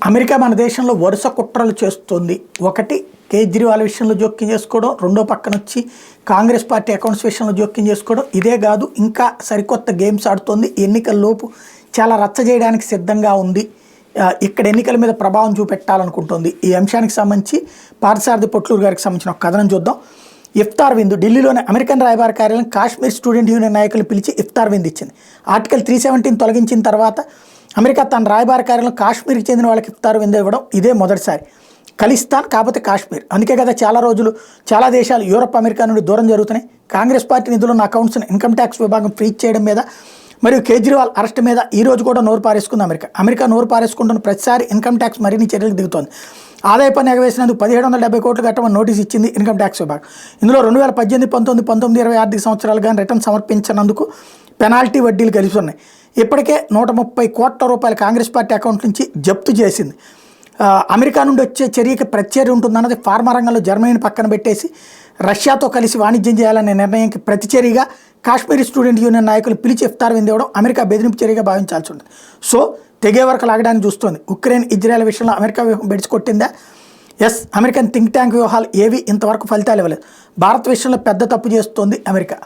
America మన దేశంలో వరుస కుట్రలు చేస్తుంది. ఒకటి కేజ్రీవాల్ విషయంలో జోక్యం చేసుకోవడం, రెండో పక్కన వచ్చి కాంగ్రెస్ పార్టీ అకౌంట్స్ విషయంలో జోక్యం చేసుకోవడం. ఇదే కాదు, ఇంకా సరికొత్త గేమ్స్ ఆడుతోంది. ఎన్నికల్లోపు చాలా రచ్చ చేయడానికి సిద్ధంగా ఉంది. ఇక్కడ ఎన్నికల మీద ప్రభావం చూపెట్టాలనుకుంటుంది. ఈ అంశానికి సంబంధించి పార్థసారథి పొట్లూరు గారికి సంబంధించిన ఒక కథనం చూద్దాం. ఇఫ్తార్ విందు ఢిల్లీలోని అమెరికన్ రాయబార కార్యాలయం కాశ్మీర్ స్టూడెంట్ యూనియన్ నాయకులు పిలిచి ఇఫ్తార్ విందు ఇచ్చింది. ఆర్టికల్ 317 తొలగించిన తర్వాత అమెరికా తన రాయబార కార్యాలయం కాశ్మీర్కి చెందిన వాళ్ళకి ఇఫ్తార్ విందు ఇవ్వడం ఇదే మొదటిసారి. ఖలిస్తాన్ కాకపోతే కాశ్మీర్. అందుకే కదా చాలా రోజులు చాలా దేశాలు యూరప్, అమెరికా నుండి దూరం జరుగుతున్నాయి. కాంగ్రెస్ పార్టీ నిధులున్న అకౌంట్స్ని ఇన్కమ్ ట్యాక్స్ విభాగం ఫ్రీజ్ చేయడం మీద మరియు కేజ్రీవాల్ అరెస్ట్ మీద ఈ రోజు కూడా నోరు పారేసుకుంది అమెరికా నోరు పారేసుకుంటున్న ప్రతిసారి ఇన్కమ్ ట్యాక్స్ మరిన్ని చర్యలకు దిగుతోంది. ఆదాయ పన్ను ఎగవేసినందుకు 1770 కోట్లు కట్టమని నోటీస్ ఇచ్చింది ఇన్కమ్ ట్యాక్స్ విభాగం. ఇందులో 2018, 19, 19, 20 ఆర్థిక సంవత్సరాలు కానీ రిటర్న్ సమర్పించినందుకు పెనాల్టీ వడ్డీలు కలిసి ఉన్నాయి. ఇప్పటికే 130 కోట్ల రూపాయలు కాంగ్రెస్ పార్టీ అకౌంట్ నుంచి జప్తు చేసింది. అమెరికా నుండి వచ్చే చర్యకి ప్రతిచర్య ఉంటుందన్నది ఫార్మా రంగంలో జర్మనీని పక్కన పెట్టేసి రష్యాతో కలిసి వాణిజ్యం చేయాలనే నిర్ణయానికి ప్రతిచర్యగా కాశ్మీరీ స్టూడెంట్ యూనియన్ నాయకులు పిలిచి ఇఫ్తార్ విందు ఇవ్వడం అమెరికా బెదిరింపు చర్యగా భావించాల్సి ఉంటుంది. సో తెగే వరకు లాగడానికి చూస్తోంది. ఉక్రెయిన్, ఇజ్రాయెల్ విషయంలో అమెరికా వ్యూహం బెడిచికొట్టిందా? ఎస్, అమెరికన్ థింక్ ట్యాంక్ వ్యూహాలు ఏవి ఇంతవరకు ఫలితాలు ఇవ్వలేదు. భారత్ విషయంలో పెద్ద తప్పు చేస్తోంది అమెరికా.